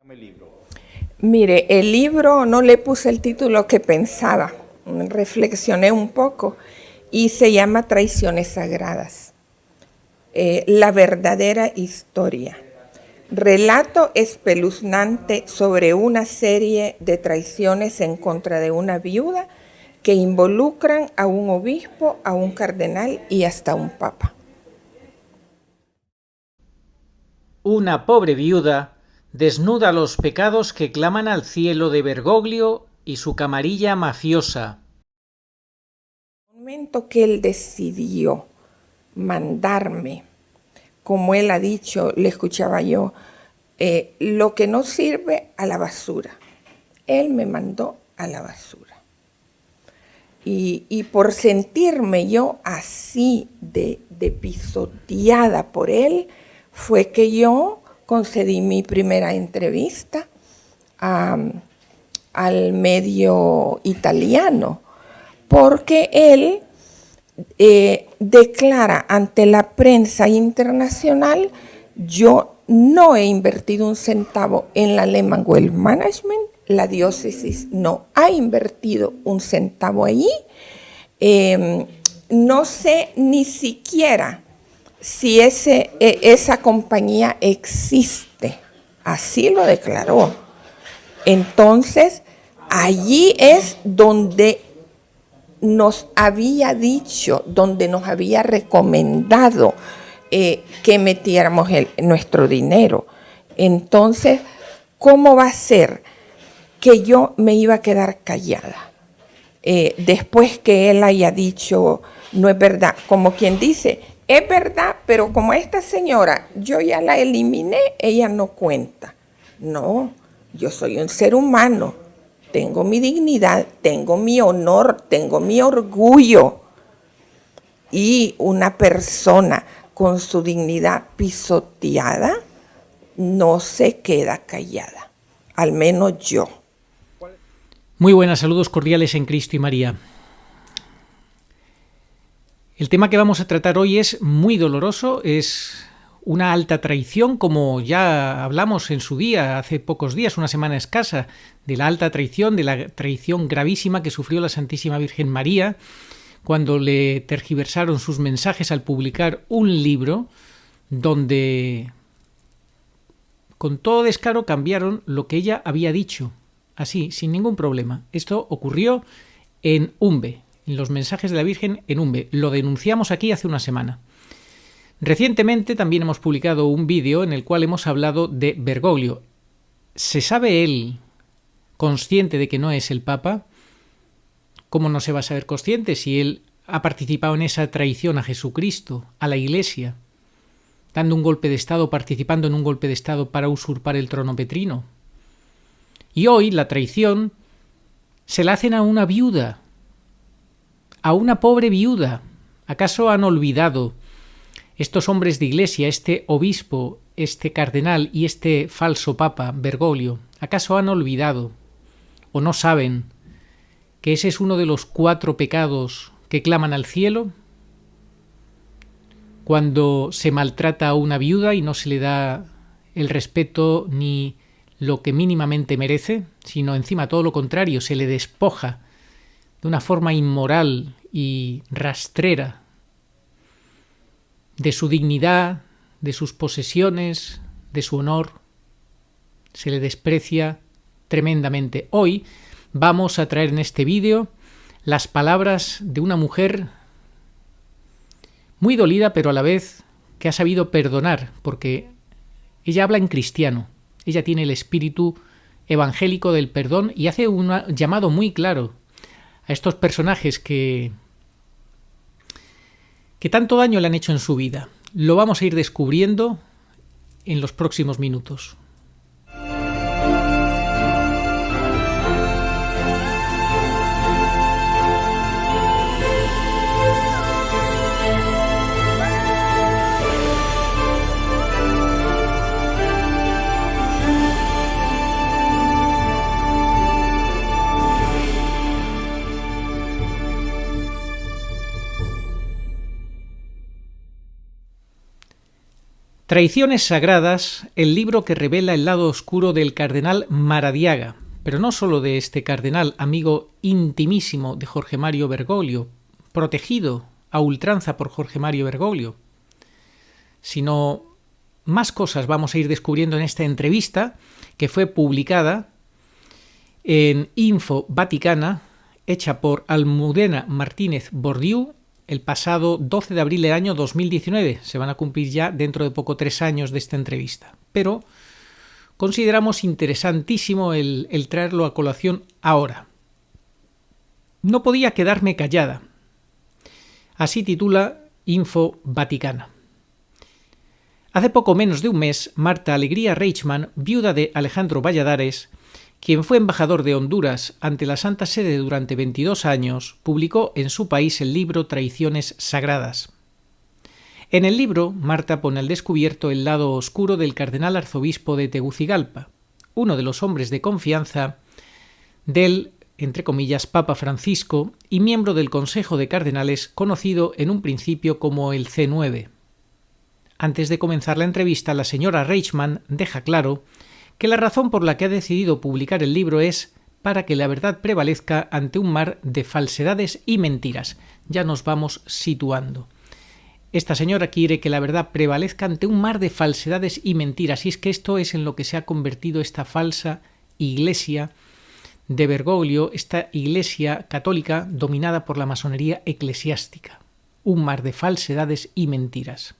El libro. Mire, el libro no le puse el título que pensaba, reflexioné un poco y se llama Traiciones Sagradas, la verdadera historia. Relato espeluznante sobre una serie de traiciones en contra de una viuda que involucran a un obispo, a un cardenal y hasta a un papa. Una pobre viuda desnuda los pecados que claman al cielo de Bergoglio y su camarilla mafiosa. En el momento que él decidió mandarme, como él ha dicho, le escuchaba yo, lo que no sirve a la basura. Él me mandó a la basura. Y por sentirme yo así de pisoteada por él, fue que yo concedí mi primera entrevista al medio italiano, porque él declara ante la prensa internacional: yo no he invertido un centavo en la Lehman Wealth Management, la diócesis no ha invertido un centavo allí, no sé ni siquiera si esa compañía existe, así lo declaró. Entonces, allí es donde nos había dicho, donde nos había recomendado que metiéramos nuestro dinero. Entonces, ¿cómo va a ser que yo me iba a quedar callada? Después que él haya dicho, no es verdad, como quien dice, es verdad, pero como esta señora, yo ya la eliminé, ella no cuenta. No, yo soy un ser humano, tengo mi dignidad, tengo mi honor, tengo mi orgullo. Y una persona con su dignidad pisoteada no se queda callada, al menos yo. Muy buenas, saludos cordiales en Cristo y María. El tema que vamos a tratar hoy es muy doloroso, es una alta traición, como ya hablamos en su día, hace pocos días, una semana escasa, de la alta traición, de la traición gravísima que sufrió la Santísima Virgen María cuando le tergiversaron sus mensajes al publicar un libro donde con todo descaro cambiaron lo que ella había dicho, así, sin ningún problema. Esto ocurrió en Umbe, en los mensajes de la Virgen en Umbe. Lo denunciamos aquí hace una semana. Recientemente también hemos publicado un vídeo en el cual hemos hablado de Bergoglio. ¿Se sabe él consciente de que no es el Papa? ¿Cómo no se va a saber consciente si él ha participado en esa traición a Jesucristo, a la Iglesia, dando un golpe de Estado, participando en un golpe de Estado para usurpar el trono petrino? Y hoy la traición se la hacen a una viuda, a una pobre viuda. ¿Acaso han olvidado estos hombres de Iglesia, este obispo, este cardenal y este falso papa, Bergoglio? ¿Acaso han olvidado o no saben que ese es uno de los 4 pecados que claman al cielo? Cuando se maltrata a una viuda y no se le da el respeto ni lo que mínimamente merece, sino encima todo lo contrario, se le despoja de una forma inmoral y rastrera de su dignidad, de sus posesiones, de su honor, se le desprecia tremendamente. Hoy vamos a traer en este vídeo las palabras de una mujer muy dolida, pero a la vez que ha sabido perdonar, porque ella habla en cristiano, ella tiene el espíritu evangélico del perdón y hace un llamado muy claro a estos personajes que tanto daño le han hecho en su vida. Lo vamos a ir descubriendo en los próximos minutos. Traiciones sagradas, el libro que revela el lado oscuro del cardenal Maradiaga, pero no solo de este cardenal, amigo intimísimo de Jorge Mario Bergoglio, protegido a ultranza por Jorge Mario Bergoglio, sino más cosas vamos a ir descubriendo en esta entrevista que fue publicada en Info Vaticana, hecha por Almudena Martínez Bordiú, el pasado 12 de abril del año 2019. Se van a cumplir ya dentro de poco 3 años de esta entrevista. Pero consideramos interesantísimo el traerlo a colación ahora. No podía quedarme callada. Así titula Info Vaticana. Hace poco menos de un mes, Marta Alegría Reichmann, viuda de Alejandro Valladares, quien fue embajador de Honduras ante la Santa Sede durante 22 años, publicó en su país el libro Traiciones Sagradas. En el libro, Marta pone al descubierto el lado oscuro del cardenal arzobispo de Tegucigalpa, uno de los hombres de confianza del, entre comillas, Papa Francisco y miembro del Consejo de Cardenales, conocido en un principio como el C9. Antes de comenzar la entrevista, la señora Reichmann deja claro que la razón por la que ha decidido publicar el libro es para que la verdad prevalezca ante un mar de falsedades y mentiras. Ya nos vamos situando. Esta señora quiere que la verdad prevalezca ante un mar de falsedades y mentiras, y es que esto es en lo que se ha convertido esta falsa iglesia de Bergoglio, esta iglesia católica dominada por la masonería eclesiástica. Un mar de falsedades y mentiras.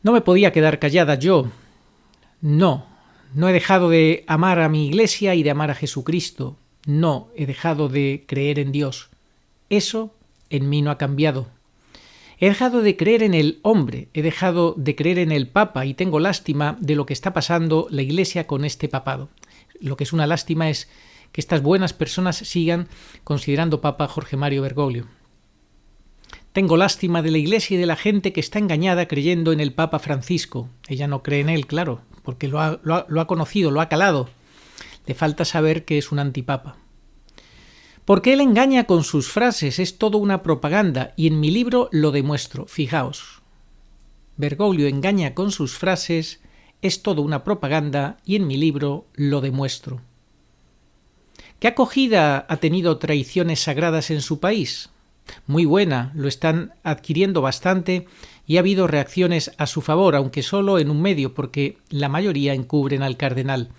No me podía quedar callada yo. No he dejado de amar a mi iglesia y de amar a Jesucristo. No he dejado de creer en Dios. Eso en mí no ha cambiado. He dejado de creer en el hombre, he dejado de creer en el Papa y tengo lástima de lo que está pasando la iglesia con este papado. Lo que es una lástima es que estas buenas personas sigan considerando Papa Jorge Mario Bergoglio. Tengo lástima de la iglesia y de la gente que está engañada creyendo en el Papa Francisco. Ella no cree en él, claro, porque lo ha conocido, lo ha calado. Le falta saber que es un antipapa. Porque él engaña con sus frases, es todo una propaganda, y en mi libro lo demuestro. Fijaos, Bergoglio engaña con sus frases, es todo una propaganda, y en mi libro lo demuestro. ¿Qué acogida ha tenido Traiciones Sagradas en su país? Muy buena, lo están adquiriendo bastante y ha habido reacciones a su favor, aunque solo en un medio, porque la mayoría encubren al cardenal.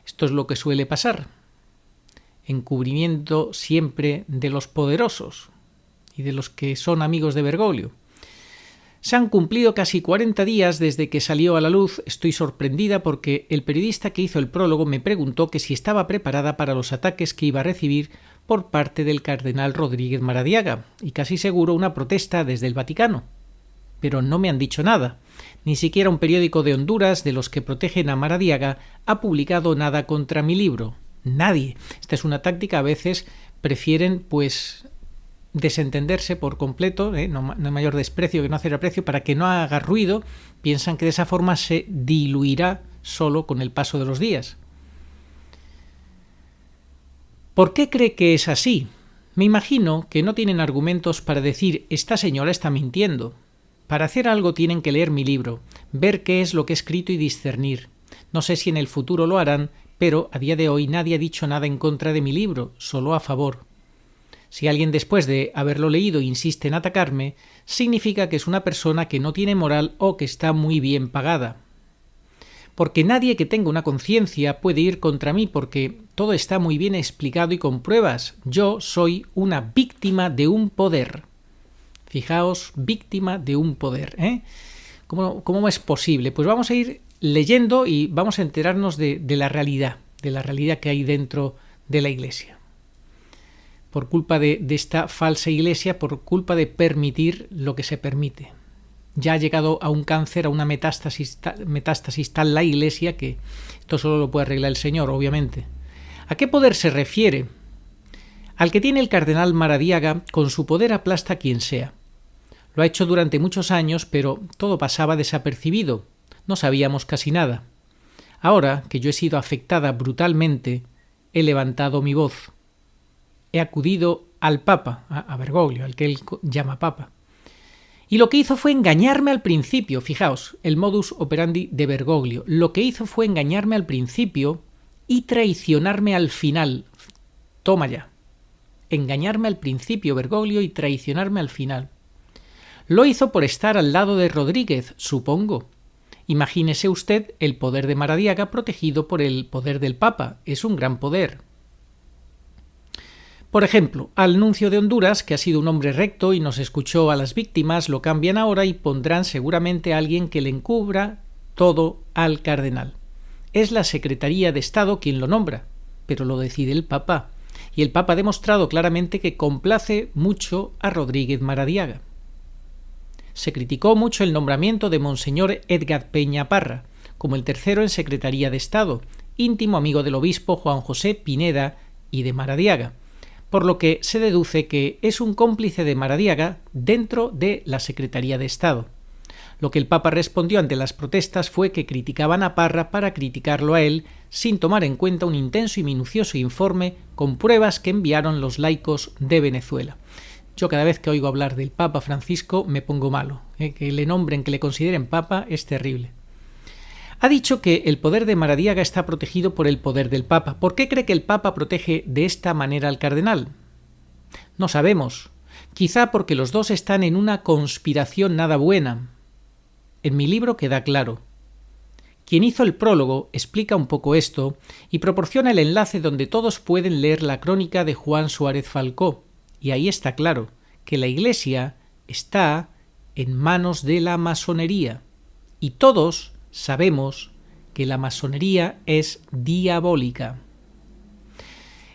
Esto es lo que suele pasar. Encubrimiento siempre de los poderosos y de los que son amigos de Bergoglio. Se han cumplido casi 40 días desde que salió a la luz. Estoy sorprendida porque el periodista que hizo el prólogo me preguntó que si estaba preparada para los ataques que iba a recibir por parte del cardenal Rodríguez Maradiaga, y casi seguro una protesta desde el Vaticano. Pero no me han dicho nada. Ni siquiera un periódico de Honduras, de los que protegen a Maradiaga, ha publicado nada contra mi libro. Nadie. Esta es una táctica, a veces prefieren desentenderse por completo, no hay mayor desprecio que no hacer aprecio, para que no haga ruido. Piensan que de esa forma se diluirá solo con el paso de los días. ¿Por qué cree que es así? Me imagino que no tienen argumentos para decir esta señora está mintiendo. Para hacer algo tienen que leer mi libro, ver qué es lo que he escrito y discernir. No sé si en el futuro lo harán, pero a día de hoy nadie ha dicho nada en contra de mi libro, solo a favor. Si alguien después de haberlo leído insiste en atacarme, significa que es una persona que no tiene moral o que está muy bien pagada. Porque nadie que tenga una conciencia puede ir contra mí, porque todo está muy bien explicado y con pruebas. Yo soy una víctima de un poder. Fijaos, víctima de un poder. ¿Cómo es posible? Pues vamos a ir leyendo y vamos a enterarnos de la realidad que hay dentro de la Iglesia. Por culpa de esta falsa Iglesia, por culpa de permitir lo que se permite. Ya ha llegado a un cáncer, a una metástasis tal la Iglesia que esto solo lo puede arreglar el Señor, obviamente. ¿A qué poder se refiere? Al que tiene el cardenal Maradiaga, con su poder aplasta a quien sea. Lo ha hecho durante muchos años, pero todo pasaba desapercibido. No sabíamos casi nada. Ahora que yo he sido afectada brutalmente, he levantado mi voz. He acudido al Papa, a Bergoglio, al que él llama Papa. Y lo que hizo fue engañarme al principio. Fijaos, el modus operandi de Bergoglio. Lo que hizo fue engañarme al principio y traicionarme al final. Toma ya. Engañarme al principio, Bergoglio, y traicionarme al final. Lo hizo por estar al lado de Rodríguez, supongo. Imagínese usted el poder de Maradiaga protegido por el poder del Papa. Es un gran poder. Por ejemplo, al nuncio de Honduras, que ha sido un hombre recto y nos escuchó a las víctimas, lo cambian ahora y pondrán seguramente a alguien que le encubra todo al cardenal. Es la Secretaría de Estado quien lo nombra, pero lo decide el Papa. Y el Papa ha demostrado claramente que complace mucho a Rodríguez Maradiaga. Se criticó mucho el nombramiento de Monseñor Edgar Peña Parra, como el tercero en Secretaría de Estado, íntimo amigo del obispo Juan José Pineda y de Maradiaga, por lo que se deduce que es un cómplice de Maradiaga dentro de la Secretaría de Estado. Lo que el Papa respondió ante las protestas fue que criticaban a Parra para criticarlo a él, sin tomar en cuenta un intenso y minucioso informe con pruebas que enviaron los laicos de Venezuela. Yo cada vez que oigo hablar del Papa Francisco me pongo malo. Que le nombren, que le consideren Papa es terrible. Ha dicho que el poder de Maradiaga está protegido por el poder del Papa. ¿Por qué cree que el Papa protege de esta manera al cardenal? No sabemos. Quizá porque los dos están en una conspiración nada buena. En mi libro queda claro. Quien hizo el prólogo explica un poco esto y proporciona el enlace donde todos pueden leer la crónica de Juan Suárez Falcó. Y ahí está claro que la Iglesia está en manos de la masonería. Y todos sabemos que la masonería es diabólica.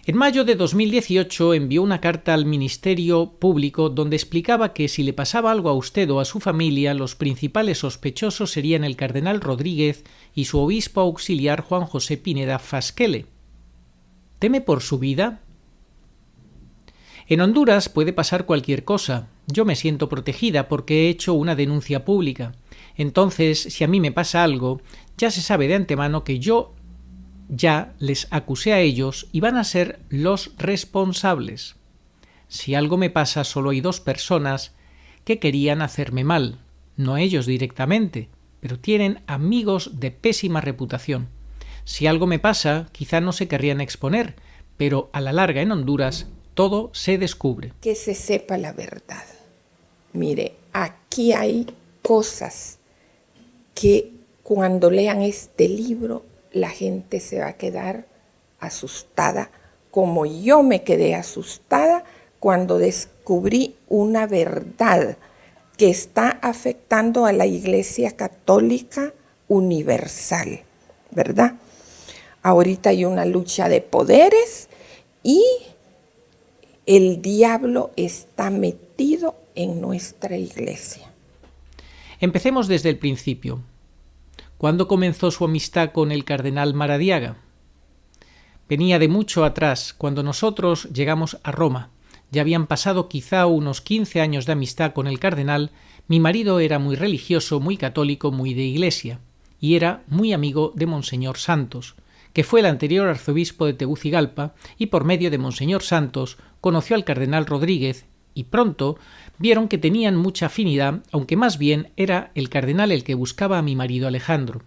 En mayo de 2018 envió una carta al Ministerio Público donde explicaba que si le pasaba algo a usted o a su familia, los principales sospechosos serían el cardenal Rodríguez y su obispo auxiliar Juan José Pineda Fasquele. ¿Teme por su vida? En Honduras puede pasar cualquier cosa. Yo me siento protegida porque he hecho una denuncia pública. Entonces, si a mí me pasa algo, ya se sabe de antemano que yo ya les acusé a ellos y van a ser los responsables. Si algo me pasa, solo hay dos personas que querían hacerme mal, no ellos directamente, pero tienen amigos de pésima reputación. Si algo me pasa, quizá no se querrían exponer, pero a la larga en Honduras todo se descubre. Que se sepa la verdad. Mire, aquí hay cosas que cuando lean este libro la gente se va a quedar asustada, como yo me quedé asustada cuando descubrí una verdad que está afectando a la Iglesia Católica Universal, ¿verdad? Ahorita hay una lucha de poderes y el diablo está metido en nuestra Iglesia. Empecemos desde el principio. ¿Cuándo comenzó su amistad con el cardenal Maradiaga? Venía de mucho atrás, cuando nosotros llegamos a Roma. Ya habían pasado quizá unos 15 años de amistad con el cardenal. Mi marido era muy religioso, muy católico, muy de iglesia, y era muy amigo de Monseñor Santos, que fue el anterior arzobispo de Tegucigalpa, y por medio de Monseñor Santos conoció al cardenal Rodríguez, y pronto vieron que tenían mucha afinidad, aunque más bien era el cardenal el que buscaba a mi marido Alejandro.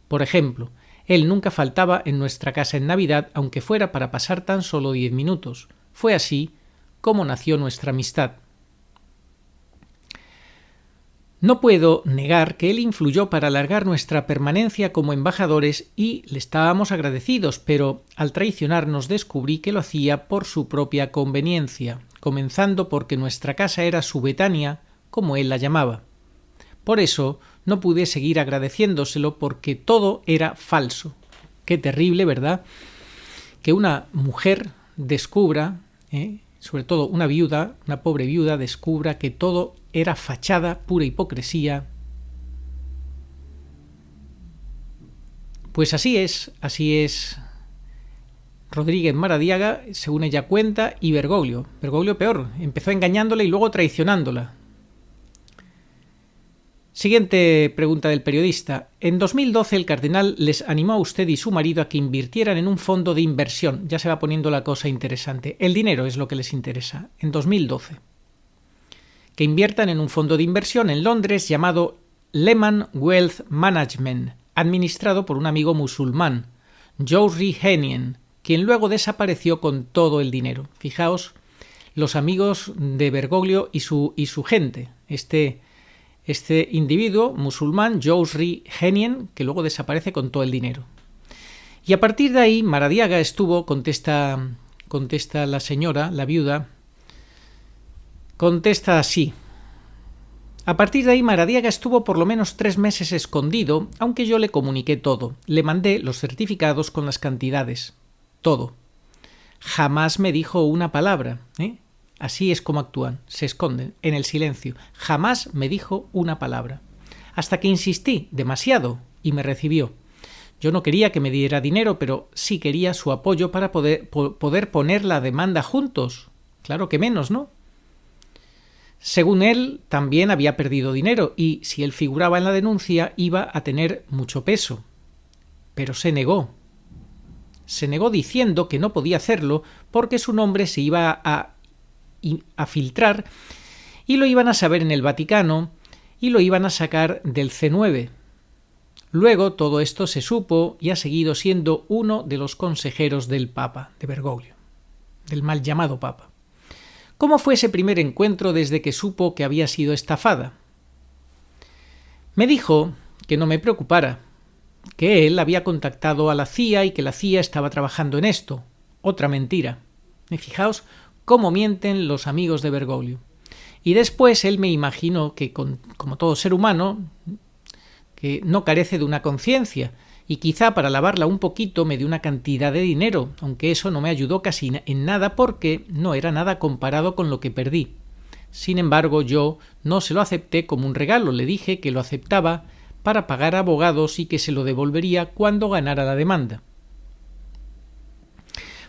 Por ejemplo, él nunca faltaba en nuestra casa en Navidad, aunque fuera para pasar tan solo 10 minutos. Fue así como nació nuestra amistad. No puedo negar que él influyó para alargar nuestra permanencia como embajadores y le estábamos agradecidos, pero al traicionarnos descubrí que lo hacía por su propia conveniencia, comenzando porque nuestra casa era su Betania, como él la llamaba. Por eso no pude seguir agradeciéndoselo porque todo era falso. Qué terrible, ¿verdad? Que una mujer descubra, sobre todo una viuda, una pobre viuda, descubra que todo era fachada, pura hipocresía. Pues así es Rodríguez Maradiaga, según ella cuenta, y Bergoglio peor, empezó engañándola y luego traicionándola. Siguiente pregunta del periodista. En 2012 el cardenal les animó a usted y su marido a que invirtieran en un fondo de inversión. Ya se va poniendo la cosa interesante. El dinero es lo que les interesa. En 2012. que inviertan en un fondo de inversión en Londres llamado Lehman Wealth Management, administrado por un amigo musulmán, Jowzri Henien, quien luego desapareció con todo el dinero. Fijaos, los amigos de Bergoglio y su gente. Este individuo musulmán, Jowzri Henien, que luego desaparece con todo el dinero. Y a partir de ahí, Maradiaga estuvo, contesta la señora, la viuda, contesta así. A partir de ahí, Maradiaga estuvo por lo menos 3 meses escondido, aunque yo le comuniqué todo. Le mandé los certificados con las cantidades. Todo. Jamás me dijo una palabra. Así es como actúan. Se esconden en el silencio. Jamás me dijo una palabra. Hasta que insistí demasiado y me recibió. Yo no quería que me diera dinero, pero sí quería su apoyo para poder poner la demanda juntos. Claro que menos, ¿no? Según él, también había perdido dinero y, si él figuraba en la denuncia, iba a tener mucho peso. Pero se negó. Se negó diciendo que no podía hacerlo porque su nombre se iba a filtrar y lo iban a saber en el Vaticano y lo iban a sacar del C9. Luego todo esto se supo y ha seguido siendo uno de los consejeros del Papa, de Bergoglio, del mal llamado Papa. ¿Cómo fue ese primer encuentro desde que supo que había sido estafada? Me dijo que no me preocupara, que él había contactado a la CIA y que la CIA estaba trabajando en esto. Otra mentira. Y fijaos cómo mienten los amigos de Bergoglio. Y después él me imaginó que, como todo ser humano, que no carece de una conciencia, y quizá para lavarla un poquito me dio una cantidad de dinero, aunque eso no me ayudó casi en nada porque no era nada comparado con lo que perdí. Sin embargo, yo no se lo acepté como un regalo, le dije que lo aceptaba para pagar abogados y que se lo devolvería cuando ganara la demanda.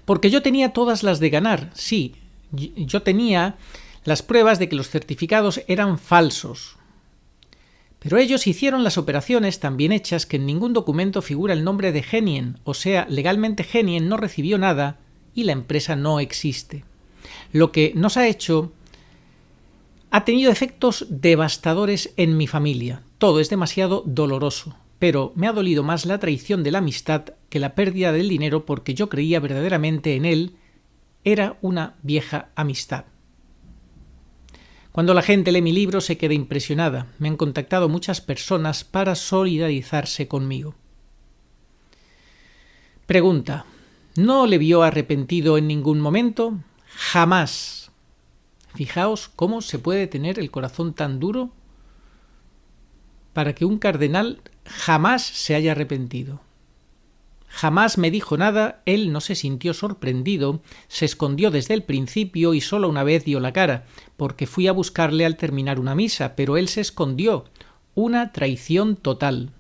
Porque yo tenía todas las de ganar, sí, yo tenía las pruebas de que los certificados eran falsos. Pero ellos hicieron las operaciones tan bien hechas que en ningún documento figura el nombre de Henien, o sea, legalmente Henien no recibió nada y la empresa no existe. Lo que nos ha hecho ha tenido efectos devastadores en mi familia. Todo es demasiado doloroso, pero me ha dolido más la traición de la amistad que la pérdida del dinero porque yo creía verdaderamente en él. Era una vieja amistad. Cuando la gente lee mi libro se queda impresionada. Me han contactado muchas personas para solidarizarse conmigo. Pregunta: ¿no le vio arrepentido en ningún momento? Jamás. Fijaos cómo se puede tener el corazón tan duro para que un cardenal jamás se haya arrepentido. Jamás me dijo nada, él no se sintió sorprendido, se escondió desde el principio y solo una vez dio la cara, porque fui a buscarle al terminar una misa, pero él se escondió. Una traición total.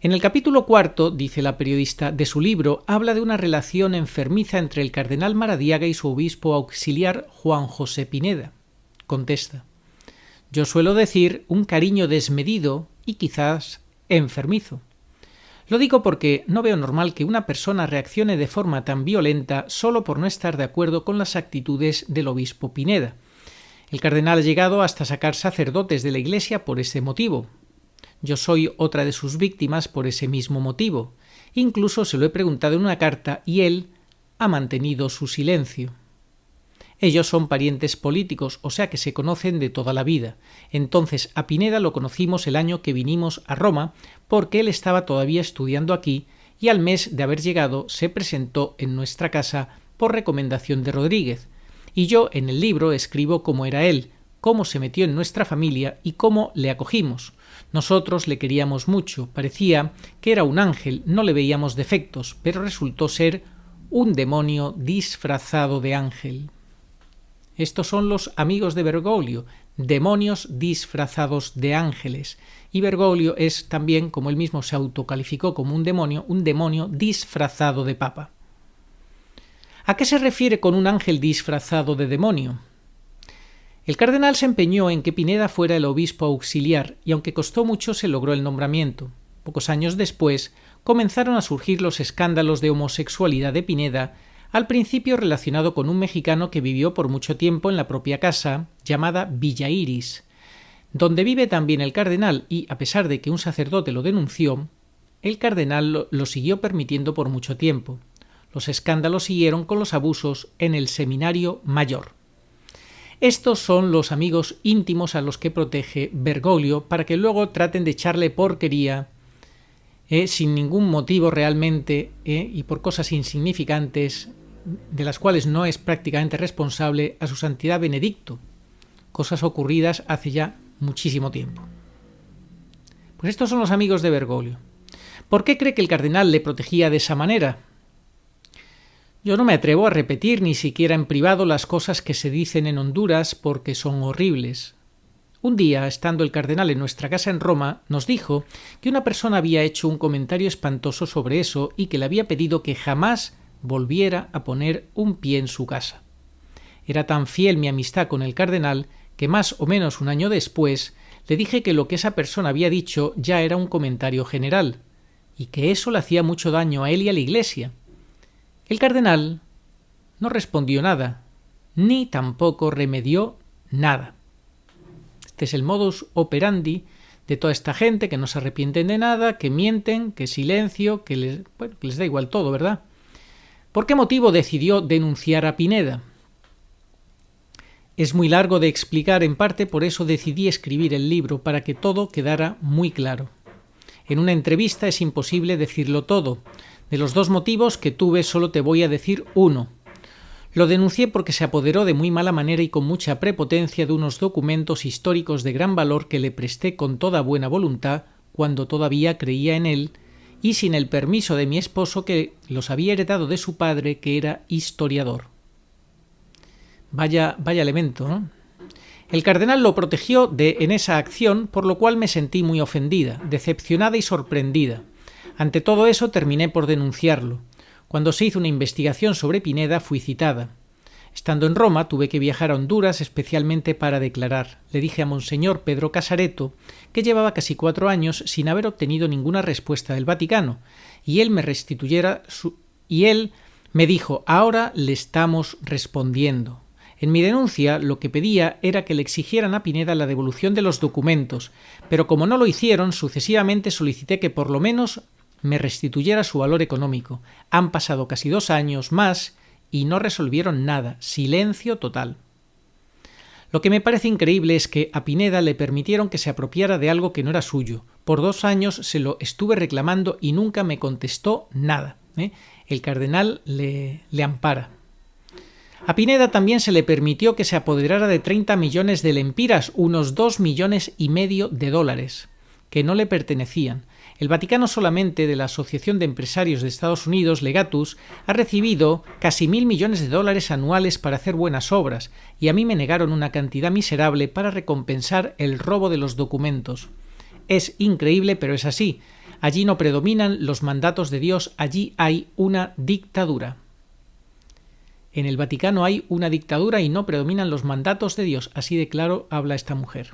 En el capítulo 4, dice la periodista, de su libro, habla de una relación enfermiza entre el cardenal Maradiaga y su obispo auxiliar Juan José Pineda. Contesta: yo suelo decir un cariño desmedido y quizás enfermizo. Lo digo porque no veo normal que una persona reaccione de forma tan violenta solo por no estar de acuerdo con las actitudes del obispo Pineda. El cardenal ha llegado hasta sacar sacerdotes de la Iglesia por ese motivo. Yo soy otra de sus víctimas por ese mismo motivo. Incluso se lo he preguntado en una carta y él ha mantenido su silencio. Ellos son parientes políticos, o sea que se conocen de toda la vida. Entonces a Pineda lo conocimos el año que vinimos a Roma, porque él estaba todavía estudiando aquí y al mes de haber llegado se presentó en nuestra casa por recomendación de Rodríguez. Y yo en el libro escribo cómo era él, cómo se metió en nuestra familia y cómo le acogimos. Nosotros le queríamos mucho, parecía que era un ángel, no le veíamos defectos, pero resultó ser un demonio disfrazado de ángel. Estos son los amigos de Bergoglio, demonios disfrazados de ángeles. Y Bergoglio es también, como él mismo se autocalificó como un demonio disfrazado de papa. ¿A qué se refiere con un ángel disfrazado de demonio? El cardenal se empeñó en que Pineda fuera el obispo auxiliar y aunque costó mucho se logró el nombramiento. Pocos años después comenzaron a surgir los escándalos de homosexualidad de Pineda, al principio relacionado con un mexicano que vivió por mucho tiempo en la propia casa, llamada Villa Iris, donde vive también el cardenal y, a pesar de que un sacerdote lo denunció, el cardenal lo siguió permitiendo por mucho tiempo. Los escándalos siguieron con los abusos en el Seminario Mayor. Estos son los amigos íntimos a los que protege Bergoglio para que luego traten de echarle porquería sin ningún motivo realmente y por cosas insignificantes de las cuales no es prácticamente responsable a su santidad Benedicto, cosas ocurridas hace ya muchísimo tiempo. Pues estos son los amigos de Bergoglio. ¿Por qué cree que el cardenal le protegía de esa manera? Yo no me atrevo a repetir ni siquiera en privado las cosas que se dicen en Honduras porque son horribles. Un día, estando el cardenal en nuestra casa en Roma, nos dijo que una persona había hecho un comentario espantoso sobre eso y que le había pedido que jamás volviera a poner un pie en su casa. Era tan fiel mi amistad con el cardenal que más o menos un año después le dije que lo que esa persona había dicho ya era un comentario general y que eso le hacía mucho daño a él y a la Iglesia. El cardenal no respondió nada, ni tampoco remedió nada. Este es el modus operandi de toda esta gente que no se arrepienten de nada, que mienten, que silencio, que les da igual todo, ¿verdad? ¿Por qué motivo decidió denunciar a Pineda? Es muy largo de explicar, en parte por eso decidí escribir el libro, para que todo quedara muy claro. En una entrevista es imposible decirlo todo. De los dos motivos que tuve solo te voy a decir uno. Lo denuncié porque se apoderó de muy mala manera y con mucha prepotencia de unos documentos históricos de gran valor que le presté con toda buena voluntad cuando todavía creía en él y sin el permiso de mi esposo que los había heredado de su padre que era historiador. Vaya elemento, ¿no? El cardenal lo protegió en esa acción, por lo cual me sentí muy ofendida, decepcionada y sorprendida. Ante todo eso terminé por denunciarlo. Cuando se hizo una investigación sobre Pineda fui citada. Estando en Roma tuve que viajar a Honduras especialmente para declarar. Le dije a Monseñor Pedro Casareto que llevaba casi 4 años sin haber obtenido ninguna respuesta del Vaticano y él me dijo: ahora le estamos respondiendo. En mi denuncia lo que pedía era que le exigieran a Pineda la devolución de los documentos, pero como no lo hicieron, sucesivamente solicité que por lo menos me restituyera su valor económico. Han pasado casi 2 años más y no resolvieron nada. Silencio total. Lo que me parece increíble es que a Pineda le permitieron que se apropiara de algo que no era suyo. Por 2 años se lo estuve reclamando y nunca me contestó nada. El cardenal le ampara. A Pineda también se le permitió que se apoderara de 30 millones de lempiras, unos $2,5 millones, que no le pertenecían. El Vaticano solamente de la Asociación de Empresarios de Estados Unidos, Legatus, ha recibido casi $1,000 millones anuales para hacer buenas obras, y a mí me negaron una cantidad miserable para recompensar el robo de los documentos. Es increíble, pero es así. Allí no predominan los mandatos de Dios, allí hay una dictadura. En el Vaticano hay una dictadura y no predominan los mandatos de Dios, así de claro habla esta mujer.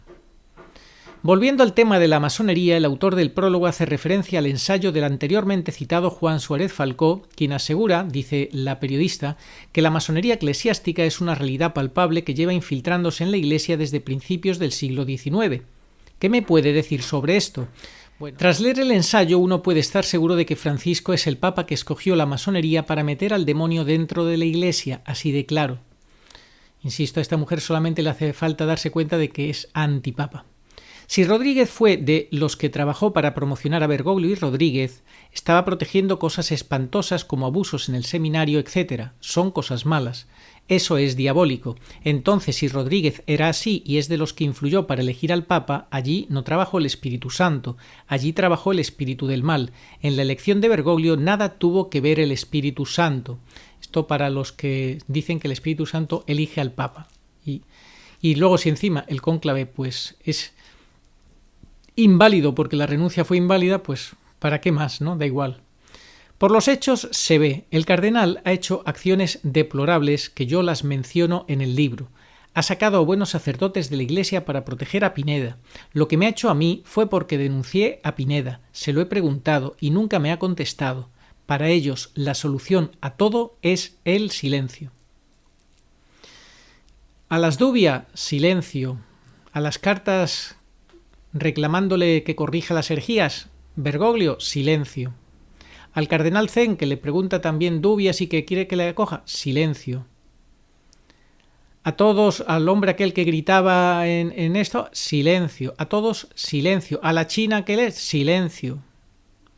Volviendo al tema de la masonería, el autor del prólogo hace referencia al ensayo del anteriormente citado Juan Suárez Falcó, quien asegura, dice la periodista, que la masonería eclesiástica es una realidad palpable que lleva infiltrándose en la Iglesia desde principios del siglo XIX. ¿Qué me puede decir sobre esto? Bueno, tras leer el ensayo uno puede estar seguro de que Francisco es el papa que escogió la masonería para meter al demonio dentro de la Iglesia, así de claro. Insisto, a esta mujer solamente le hace falta darse cuenta de que es antipapa. Si Rodríguez fue de los que trabajó para promocionar a Bergoglio y Rodríguez, estaba protegiendo cosas espantosas como abusos en el seminario, etc. Son cosas malas. Eso es diabólico. Entonces, si Rodríguez era así y es de los que influyó para elegir al Papa, allí no trabajó el Espíritu Santo, allí trabajó el espíritu del mal. En la elección de Bergoglio nada tuvo que ver el Espíritu Santo. Esto para los que dicen que el Espíritu Santo elige al Papa. Y luego si encima el cónclave pues es inválido porque la renuncia fue inválida, pues ¿para qué más, no? Da igual. Por los hechos se ve, el cardenal ha hecho acciones deplorables que yo las menciono en el libro. Ha sacado a buenos sacerdotes de la Iglesia para proteger a Pineda. Lo que me ha hecho a mí fue porque denuncié a Pineda, se lo he preguntado y nunca me ha contestado. Para ellos, la solución a todo es el silencio. A las Dubia, silencio. A las cartas reclamándole que corrija las herejías, Bergoglio, silencio. Al cardenal Zen, que le pregunta también Dubias y que quiere que le acoja, silencio. A todos, al hombre aquel que gritaba en esto, silencio. A todos, silencio. A la China que le, silencio.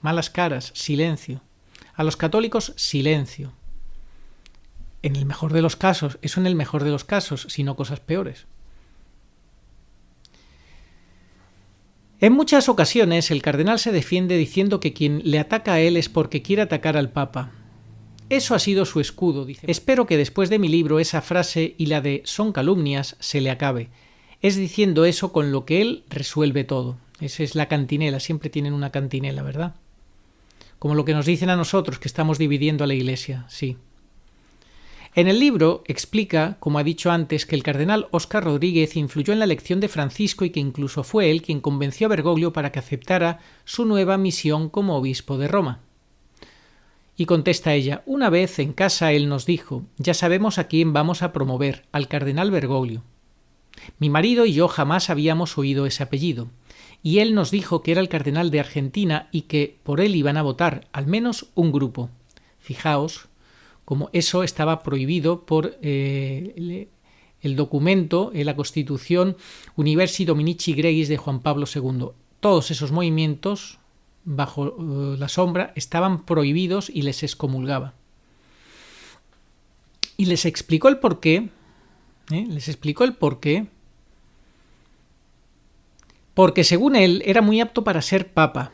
Malas caras, silencio. A los católicos, silencio. En el mejor de los casos, eso en el mejor de los casos, sino cosas peores. En muchas ocasiones el cardenal se defiende diciendo que quien le ataca a él es porque quiere atacar al Papa. Eso ha sido su escudo, dice. Espero que después de mi libro esa frase y la de son calumnias se le acabe. Es diciendo eso con lo que él resuelve todo. Esa es la cantinela, siempre tienen una cantinela, ¿verdad? Como lo que nos dicen a nosotros, que estamos dividiendo a la Iglesia, sí. En el libro explica, como ha dicho antes, que el cardenal Óscar Rodríguez influyó en la elección de Francisco y que incluso fue él quien convenció a Bergoglio para que aceptara su nueva misión como obispo de Roma. Y contesta ella, una vez en casa él nos dijo, ya sabemos a quién vamos a promover, al cardenal Bergoglio. Mi marido y yo jamás habíamos oído ese apellido, y él nos dijo que era el cardenal de Argentina y que por él iban a votar al menos un grupo. Fijaos, como eso estaba prohibido por el documento, la Constitución Universi Dominici Gregis de Juan Pablo II. Todos esos movimientos, bajo la sombra, estaban prohibidos y les excomulgaba. Y les explicó el porqué, porque según él era muy apto para ser papa.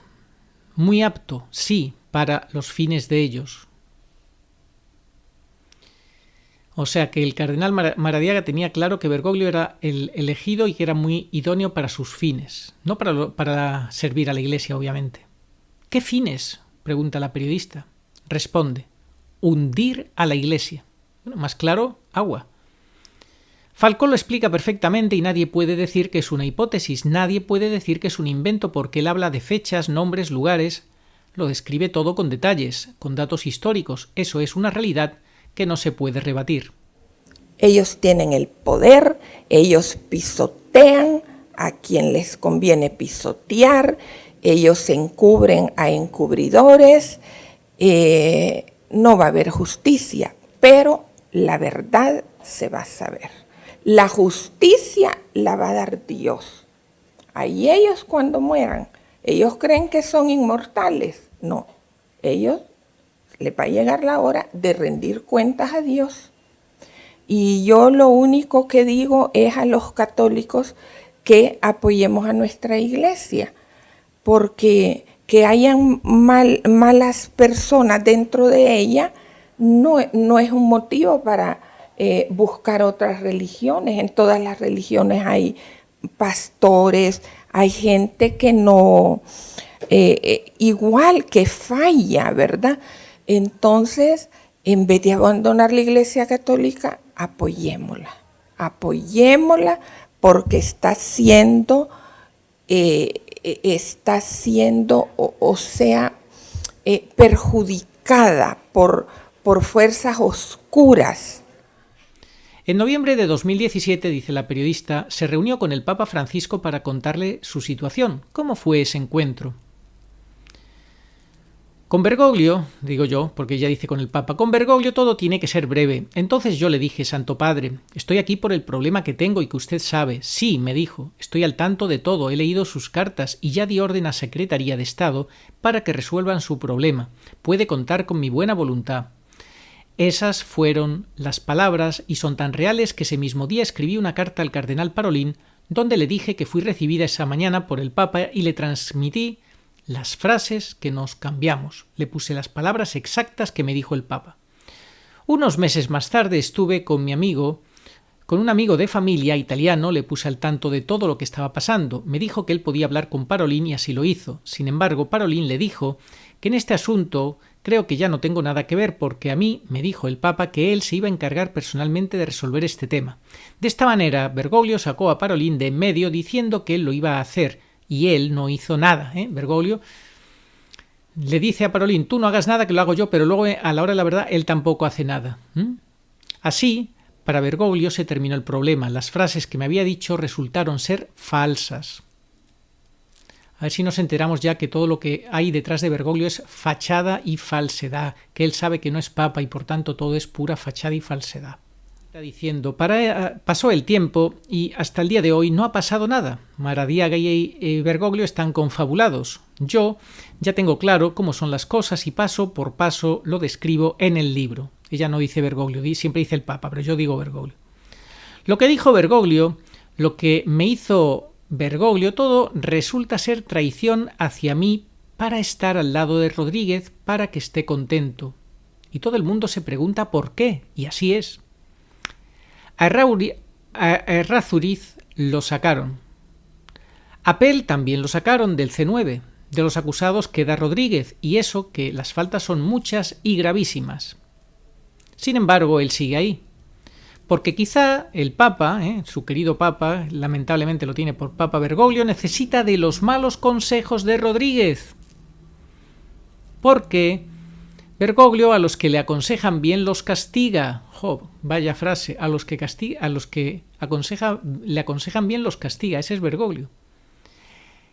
Muy apto, sí, para los fines de ellos. O sea que el cardenal Maradiaga tenía claro que Bergoglio era el elegido y que era muy idóneo para sus fines, no para servir a la Iglesia, obviamente. ¿Qué fines?, pregunta la periodista. Responde, hundir a la Iglesia. Bueno, más claro, agua. Falcó lo explica perfectamente y nadie puede decir que es una hipótesis, nadie puede decir que es un invento porque él habla de fechas, nombres, lugares, lo describe todo con detalles, con datos históricos. Eso es una realidad que no se puede rebatir. Ellos tienen el poder, ellos pisotean a quien les conviene pisotear, ellos se encubren a encubridores, no va a haber justicia, pero la verdad se va a saber. La justicia la va a dar Dios. Ahí ellos cuando mueran, ellos creen que son inmortales. No, ellos les va a llegar la hora de rendir cuentas a Dios. Y yo lo único que digo es a los católicos que apoyemos a nuestra iglesia, porque que hayan malas personas dentro de ella no es un motivo para buscar otras religiones. En todas las religiones hay pastores, hay gente que no, igual que falla, ¿verdad? Entonces, en vez de abandonar la Iglesia Católica, apoyémosla porque está siendo perjudicada por fuerzas oscuras. En noviembre de 2017, dice la periodista, se reunió con el Papa Francisco para contarle su situación. ¿Cómo fue ese encuentro? Con Bergoglio, digo yo, porque ella dice con el Papa, con Bergoglio todo tiene que ser breve. Entonces yo le dije, Santo Padre, estoy aquí por el problema que tengo y que usted sabe. Sí, me dijo, estoy al tanto de todo, he leído sus cartas y ya di orden a Secretaría de Estado para que resuelvan su problema. Puede contar con mi buena voluntad. Esas fueron las palabras y son tan reales que ese mismo día escribí una carta al cardenal Parolin donde le dije que fui recibida esa mañana por el Papa y le transmití las frases que nos cambiamos. Le puse las palabras exactas que me dijo el Papa. Unos meses más tarde estuve con un amigo de familia italiano, le puse al tanto de todo lo que estaba pasando. Me dijo que él podía hablar con Parolin y así lo hizo. Sin embargo, Parolin le dijo que en este asunto creo que ya no tengo nada que ver porque a mí me dijo el Papa que él se iba a encargar personalmente de resolver este tema. De esta manera, Bergoglio sacó a Parolin de en medio diciendo que él lo iba a hacer y él no hizo nada. Bergoglio le dice a Parolín, tú no hagas nada, que lo hago yo, pero luego a la hora de la verdad él tampoco hace nada. Así, para Bergoglio se terminó el problema. Las frases que me había dicho resultaron ser falsas. A ver si nos enteramos ya que todo lo que hay detrás de Bergoglio es fachada y falsedad, que él sabe que no es papa y por tanto todo es pura fachada y falsedad. Está diciendo, pasó el tiempo y hasta el día de hoy no ha pasado nada. Maradiaga y Bergoglio están confabulados. Yo ya tengo claro cómo son las cosas y paso por paso lo describo en el libro. Ella no dice Bergoglio, siempre dice el papa, pero yo digo Bergoglio. Lo que dijo Bergoglio, lo que me hizo Bergoglio, todo resulta ser traición hacia mí para estar al lado de Rodríguez, para que esté contento. Y todo el mundo se pregunta por qué, y así es. A Errázuriz lo sacaron. A Pell también lo sacaron del C9. De los acusados queda Rodríguez, y eso que las faltas son muchas y gravísimas. Sin embargo, él sigue ahí. Porque quizá el Papa, su querido Papa, lamentablemente lo tiene por Papa Bergoglio, necesita de los malos consejos de Rodríguez. Porque Bergoglio a los que le aconsejan bien los castiga. Vaya frase, a los que le aconsejan bien los castiga. Ese es Bergoglio.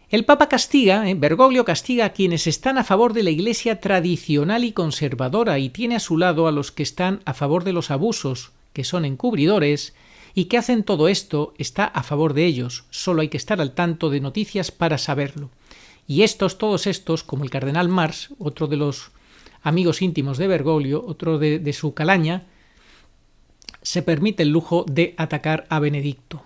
El Papa castiga, Bergoglio castiga a quienes están a favor de la Iglesia tradicional y conservadora y tiene a su lado a los que están a favor de los abusos, que son encubridores, y que hacen todo esto está a favor de ellos. Solo hay que estar al tanto de noticias para saberlo. Y todos estos, como el cardenal Mars, otro de los amigos íntimos de Bergoglio, otro de su calaña, se permite el lujo de atacar a Benedicto.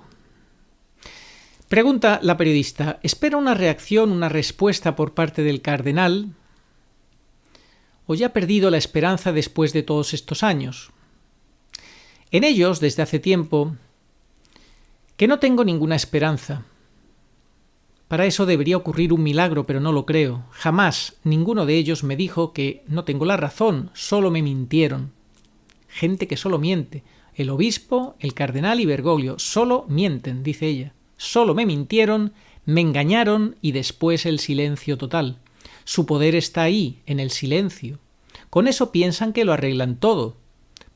Pregunta la periodista, ¿espera una reacción, una respuesta por parte del cardenal? ¿O ya ha perdido la esperanza después de todos estos años? En ellos, desde hace tiempo, que no tengo ninguna esperanza. Para eso debería ocurrir un milagro, pero no lo creo. Jamás ninguno de ellos me dijo que no tengo la razón, solo me mintieron. Gente que solo miente. El obispo, el cardenal y Bergoglio solo mienten, dice ella. Solo me mintieron, me engañaron y después el silencio total. Su poder está ahí, en el silencio. Con eso piensan que lo arreglan todo.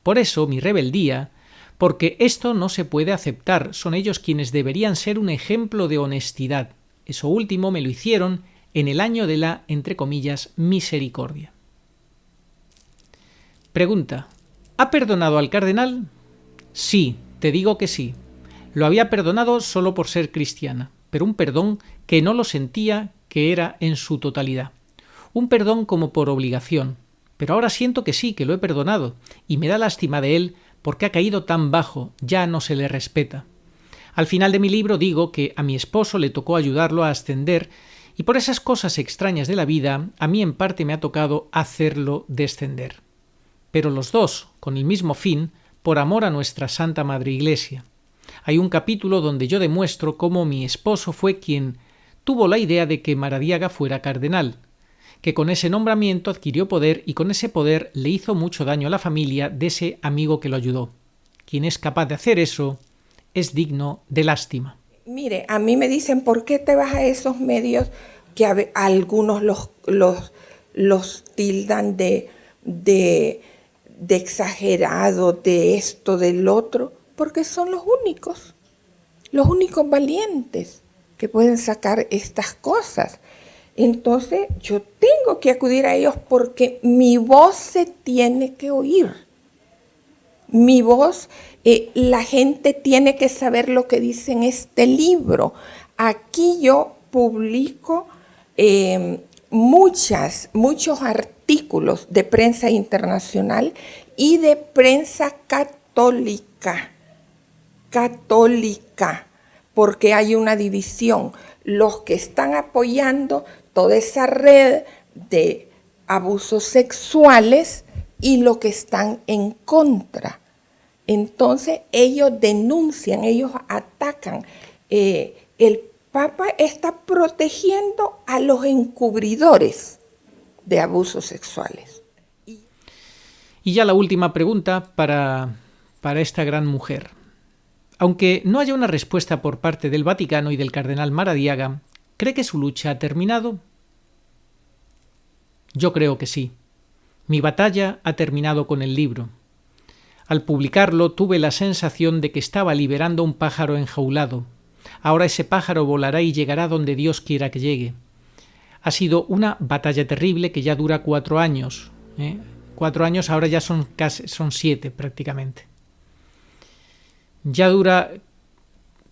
Por eso mi rebeldía, porque esto no se puede aceptar. Son ellos quienes deberían ser un ejemplo de honestidad. Eso último me lo hicieron en el año de la, entre comillas, misericordia. Pregunta, ¿ha perdonado al cardenal? Sí, te digo que sí. Lo había perdonado solo por ser cristiana, pero un perdón que no lo sentía que era en su totalidad. Un perdón como por obligación. Pero ahora siento que sí, que lo he perdonado, y me da lástima de él porque ha caído tan bajo, ya no se le respeta. Al final de mi libro digo que a mi esposo le tocó ayudarlo a ascender, y por esas cosas extrañas de la vida, a mí en parte me ha tocado hacerlo descender. Pero los dos, con el mismo fin, por amor a nuestra Santa Madre Iglesia. Hay un capítulo donde yo demuestro cómo mi esposo fue quien tuvo la idea de que Maradiaga fuera cardenal, que con ese nombramiento adquirió poder y con ese poder le hizo mucho daño a la familia de ese amigo que lo ayudó. Quien es capaz de hacer eso es digno de lástima. Mire, a mí me dicen, ¿por qué te vas a esos medios que algunos los tildan de exagerado, de esto, del otro? Porque son los únicos valientes que pueden sacar estas cosas. Entonces yo tengo que acudir a ellos porque mi voz se tiene que oír. Mi voz, la gente tiene que saber lo que dice en este libro. Aquí yo publico muchos artículos de prensa internacional y de prensa católica, porque hay una división. Los que están apoyando toda esa red de abusos sexuales y los que están en contra. Entonces ellos denuncian, ellos atacan. El Papa está protegiendo a los encubridores de abusos sexuales. Y ya la última pregunta para esta gran mujer. Aunque no haya una respuesta por parte del Vaticano y del cardenal Maradiaga, ¿cree que su lucha ha terminado? Yo creo que sí. Mi batalla ha terminado con el libro. Al publicarlo tuve la sensación de que estaba liberando un pájaro enjaulado. Ahora ese pájaro volará y llegará donde Dios quiera que llegue. Ha sido una batalla terrible que ya dura 4 años. 4 años, ahora ya son 7 prácticamente. Ya dura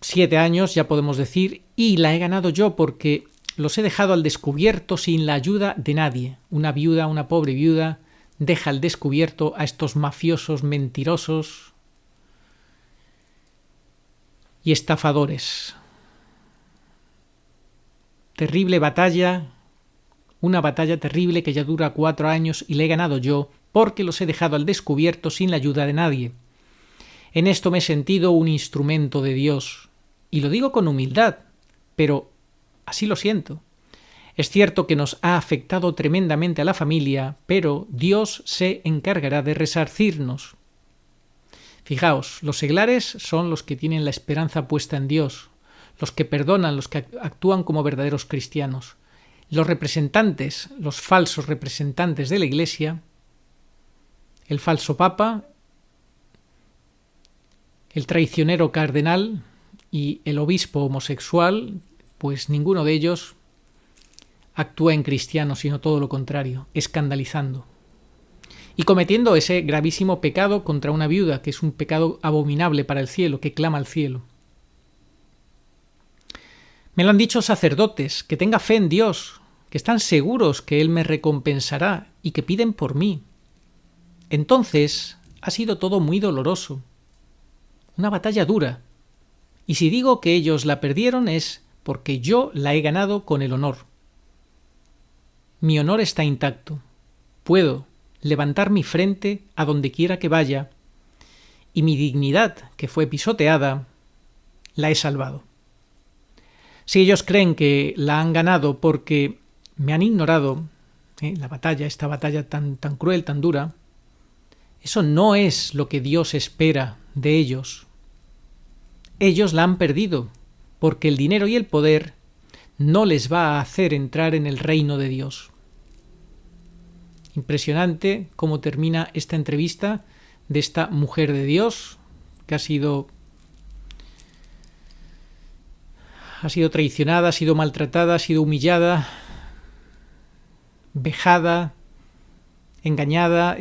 7 años, ya podemos decir, y la he ganado yo porque los he dejado al descubierto sin la ayuda de nadie. Una viuda, una pobre viuda, deja al descubierto a estos mafiosos mentirosos y estafadores. Terrible batalla, una batalla terrible que ya dura 4 años y la he ganado yo porque los he dejado al descubierto sin la ayuda de nadie. En esto me he sentido un instrumento de Dios, y lo digo con humildad, pero así lo siento. Es cierto que nos ha afectado tremendamente a la familia, pero Dios se encargará de resarcirnos. Fijaos, los seglares son los que tienen la esperanza puesta en Dios, los que perdonan, los que actúan como verdaderos cristianos. Los representantes, los falsos representantes de la Iglesia, el falso papa, el traicionero cardenal y el obispo homosexual, pues ninguno de ellos actúa en cristiano, sino todo lo contrario, escandalizando. Y cometiendo ese gravísimo pecado contra una viuda, que es un pecado abominable para el cielo, que clama al cielo. Me lo han dicho sacerdotes, que tenga fe en Dios, que están seguros que Él me recompensará y que piden por mí. Entonces, ha sido todo muy doloroso. Una batalla dura. Y si digo que ellos la perdieron es porque yo la he ganado con el honor. Mi honor está intacto. Puedo levantar mi frente a donde quiera que vaya, y mi dignidad, que fue pisoteada, la he salvado. Si ellos creen que la han ganado porque me han ignorado, la batalla, esta batalla tan cruel, tan dura, eso no es lo que Dios espera de ellos. Ellos la han perdido, porque el dinero y el poder no les va a hacer entrar en el reino de Dios. Impresionante cómo termina esta entrevista de esta mujer de Dios que ha sido traicionada, ha sido maltratada, ha sido humillada, vejada, engañada,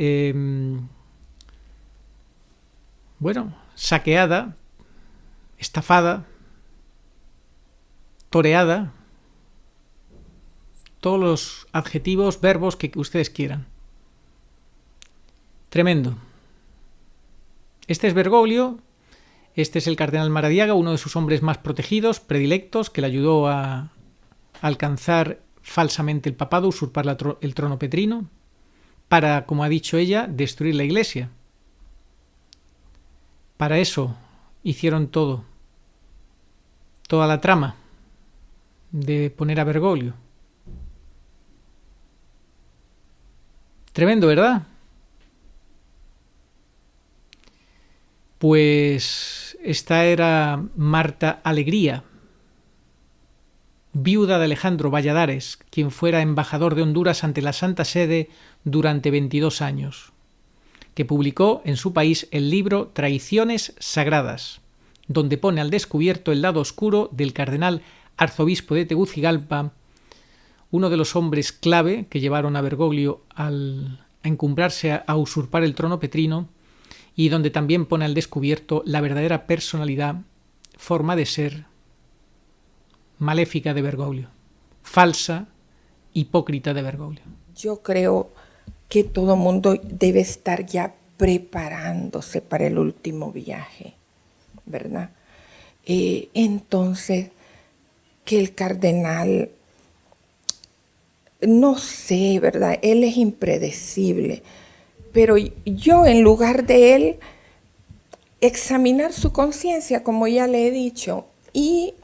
saqueada, estafada, toreada, todos los adjetivos, verbos que ustedes quieran. Tremendo. Este es Bergoglio, este es el cardenal Maradiaga, uno de sus hombres más protegidos, predilectos, que le ayudó a alcanzar falsamente el papado, usurpar el trono petrino, para, como ha dicho ella, destruir la Iglesia. Para eso hicieron todo, toda la trama de poner a Bergoglio. Tremendo, ¿verdad? Pues esta era Marta Alegría, viuda de Alejandro Valladares, quien fuera embajador de Honduras ante la Santa Sede durante 22 años, que publicó en su país el libro Traiciones Sagradas, donde pone al descubierto el lado oscuro del cardenal arzobispo de Tegucigalpa, uno de los hombres clave que llevaron a Bergoglio a encumbrarse a usurpar el trono petrino, y donde también pone al descubierto la verdadera personalidad, forma de ser maléfica de Bergoglio, falsa, hipócrita de Bergoglio. Yo creo que todo mundo debe estar ya preparándose para el último viaje, ¿verdad? Entonces, que el cardenal, no sé, ¿verdad? Él es impredecible, pero yo en lugar de él, examinar su conciencia, como ya le he dicho, y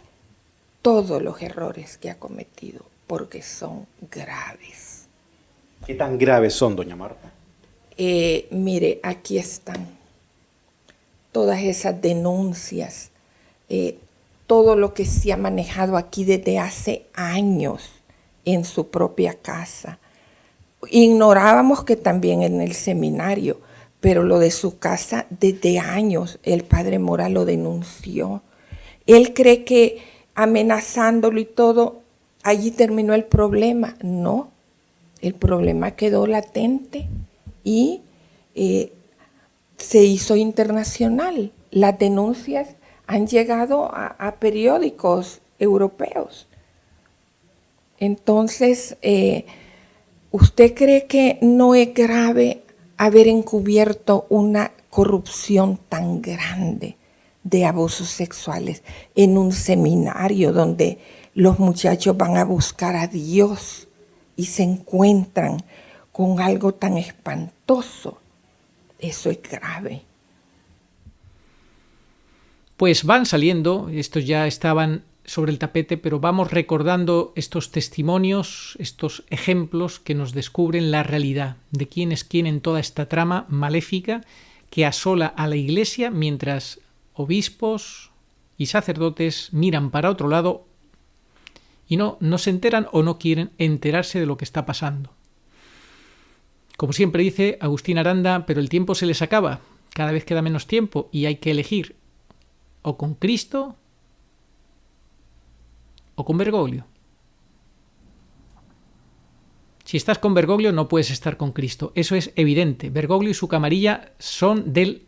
todos los errores que ha cometido, porque son graves. ¿Qué tan graves son, doña Marta? Mire, aquí están todas esas denuncias, todo lo que se ha manejado aquí desde hace años en su propia casa. Ignorábamos que también en el seminario, pero lo de su casa desde años el padre Mora lo denunció. Él cree que amenazándolo y todo, allí terminó el problema. No, el problema quedó latente y se hizo internacional. Las denuncias han llegado a periódicos europeos. Entonces, ¿usted cree que no es grave haber encubierto una corrupción tan grande de abusos sexuales en un seminario donde los muchachos van a buscar a Dios y se encuentran con algo tan espantoso? Eso es grave. Pues van saliendo, estos ya estaban sobre el tapete, pero vamos recordando estos testimonios, estos ejemplos que nos descubren la realidad de quién es quién en toda esta trama maléfica que asola a la Iglesia mientras obispos y sacerdotes miran para otro lado y no se enteran o no quieren enterarse de lo que está pasando. Como siempre dice Agustín Aranda, pero el tiempo se les acaba, cada vez queda menos tiempo y hay que elegir o con Cristo o con Bergoglio. Si estás con Bergoglio no puedes estar con Cristo, eso es evidente. Bergoglio y su camarilla son del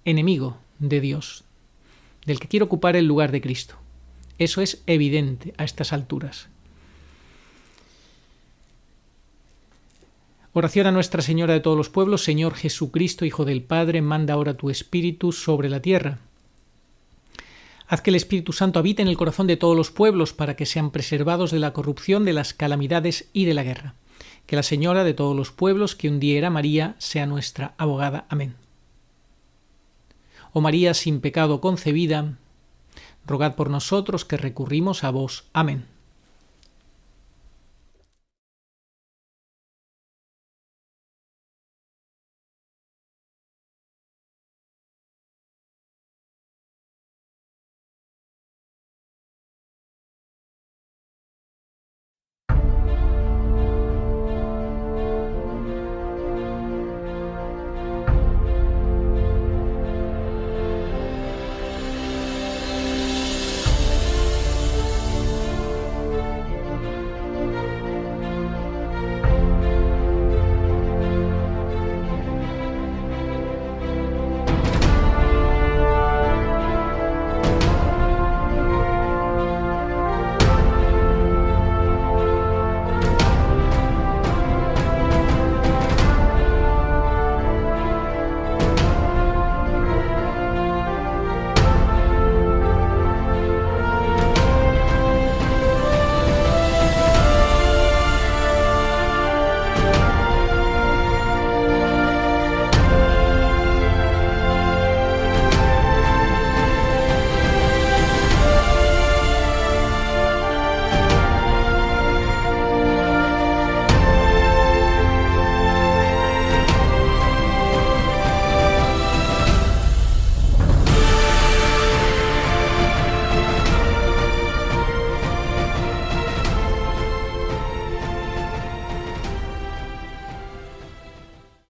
enemigo de Dios, del que quiere ocupar el lugar de Cristo. Eso es evidente a estas alturas. Oración a Nuestra Señora de todos los pueblos. Señor Jesucristo, Hijo del Padre, manda ahora tu Espíritu sobre la tierra. Haz que el Espíritu Santo habite en el corazón de todos los pueblos para que sean preservados de la corrupción, de las calamidades y de la guerra. Que la Señora de todos los pueblos, que un día era María, sea nuestra abogada. Amén. Oh María sin pecado concebida, rogad por nosotros que recurrimos a vos. Amén.